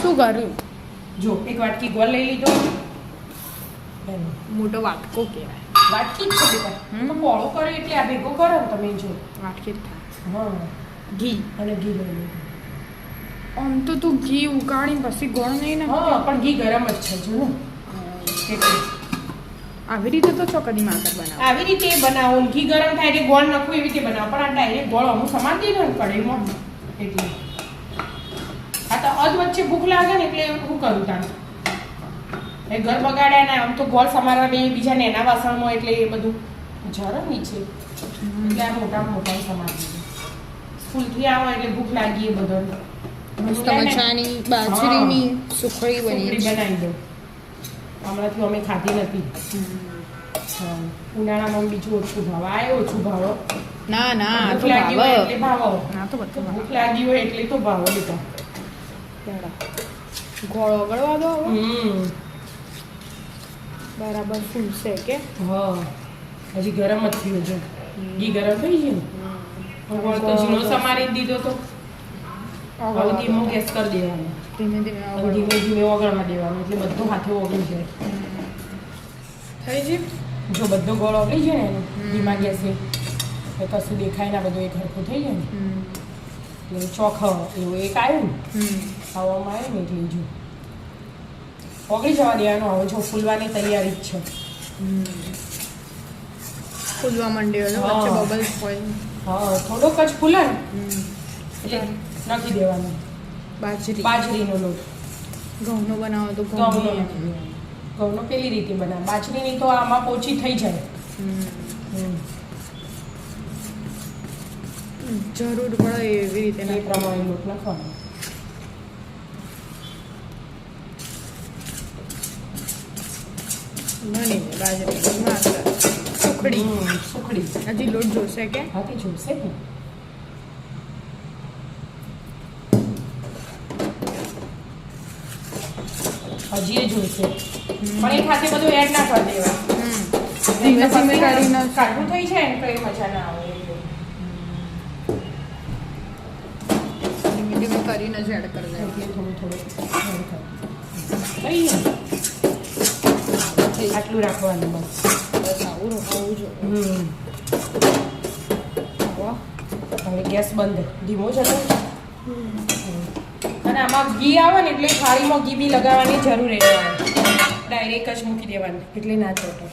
શું કર્યું? જો એક વાટકી ગોળ લઈ લીધો. મોટો વાટકો કહેવાય. વાટકી જ છે બેટા. તો પોળો કરો એટલે આ ભેગો કરો ને તમે જો. વાટકી જ થાય. હા. ઘી અને ઘી લઈ લીધું. આમ તો તું ઘી ઉકાળી પછી ગોળ નહીં ને. હા પણ ઘી ગરમ જ છે જો ને. એટલે આવી રીતે તો ચોકડી માકર બનાવો. આવી રીતે બનાવો. ઘી ગરમ થાય એટલે ગોળ નાખવું એવી રીતે બનાવો. પણ આ ડાયરેક્ટ ગોળ અમુક સમાન દઈ દો ને કઢાઈમાં એટલે. આ તો અધ વચ્ચે ભૂખ લાગે ને એટલે હું કરું તાણ. એ ઘર બગાડ્યા ને આમ તો ગોળ સમારવા બે બીજા નેના વાસણમાં એટલે એ બધું જરા નીચે એટલે આ મોટા સમારી દીધું. સ્કૂલથી આવો એટલે ભૂખ લાગી એ બધો મસ્ત મજાની બાજરીની સુખડી બનાવી દો. હમણાંથી અમે ખાધી નથી. ઉનાળામાં બીજું ઓછું ભાવ આ ઓછું ભાવો. ના ભૂખ લાગી હોય એટલે ભાવો. ના તો બધું ભૂખ લાગી હોય એટલે તો ભાવો બેટા. ગોળ ઓગળવા દો. બરાબર ફૂલશે કે? હા હજી ગરમ જ થયું છે. ઘી ગરમ થઈ ગયું ને ગોળ તો ઝીણો સમારી દીધો તો હવે ધીમો ગેસ કરી દેવાનો. ધીમે ધીમે ઓગળવા દેવાનું એટલે બધું હાથે ઓગળી જાય. થઈ ગયું? જો બધો ગોળ ઓગળી જાય ને ધીમા ગેસે એ કશું દેખાય ના બધું એક હરખું થઈ જાય ને એટલે ચોખ એવું એક આવ્યું ને ખાવામાં આવ્યું ને એટલે જો ઓગળી જવા દેવાનું. હવે જો ફૂલવાની તૈયારી જ છે. ફૂલવા માંડ્યો છે વચ્ચે બબલ્સ હોય. હા થોડોક જ ફૂલે ને એટલે નાખી દેવાનું બાજરીનો લોટ. ઘઉંનો બનાવો તો ઘઉંનો પેલી રીતે બનાવે. બાજરીની તો આમાં પોચી થઈ જાય. જરૂર પડે એવી રીતે એ પ્રમાણે લોટ નાખવાનો. બની બાજરી સુખડી. હજી લોટ જોશે કે? હા તે જોશે ને. હજી એ જોશે પણ એ ખાતે બધું એડ ના કરી દેવા. ધીમે ધીમે કરીને કાઢવું થઈ જાય ને તો એ મજા ના આવે. ધીમે ધીમે કરીને જ એડ કરી દે એટલે થોડું એડ કરી આટલું રાખવાનું બસ. આવું જોઈએ. હવે ગેસ બંધ ધીમો જ હતો. અને આમાં ઘી આવે ને એટલે થાળીમાં ઘી બી લગાવવાની જરૂર એ ડાયરેક્ટ જ મૂકી દેવાનું એટલે ના ચોટો.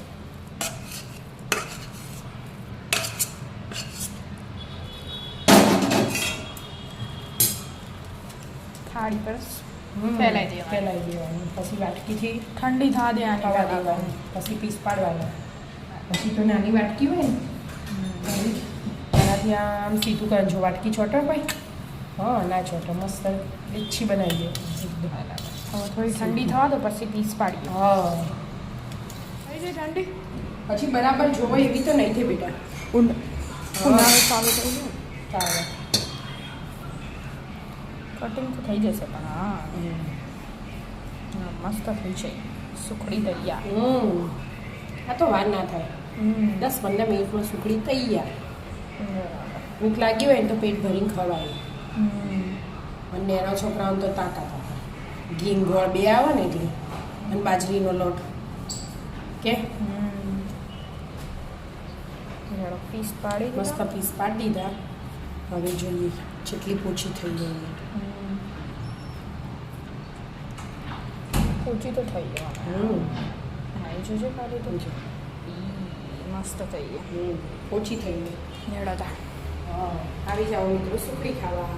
થાળી પર ફેલાઈ દેવાનું. પછી વાટકીથી ઠંડી થવા દેવાની. પછી પીસ પાડવાના. પછી તો નાની વાટકી હોય ને એનાથી આમ સીધું કરે. જો વાટકી છોટો ભાઈ હા ના છોટો મસ્ત લીચ્છી બનાવી દે. હવે થોડી ઠંડી થવા દો પછી પીસ પાડી. હા થઈ જાય ઠંડી પછી બરાબર જોવો એવી તો નહીં થઈ બેટા. ઉનાળો ચાલુ થઈ ગયો. ચાલે કટિંગ તો થઈ જશે પણ હા મસ્ત થઈ છે સુખડી તૈયાર. આ તો વાર ના થાય. 10-15 મિનિટમાં સુખડી તૈયાર. ભૂખ લાગી હોય ને તો પેટ ભરીને ખવાય. અને નેના છોકરાઓને તો તાકાત આપે. ઘી ગોળ બે આવે ને એટલે અને બાજરીનો લોટ કે પીસ પાડી મસ્ત પીસ પાડી દીધા. હવે જોઈએ જેટલી પોચી થઈ ગઈ. ઓછી તો થઈ ગયો. હા એ જોજે ખાલી તો મસ્ત થઈ ગઈ. ઓછી થઈ ગઈ. નેડા આવી જાઓ મિત્રો સુખડી ખાવા.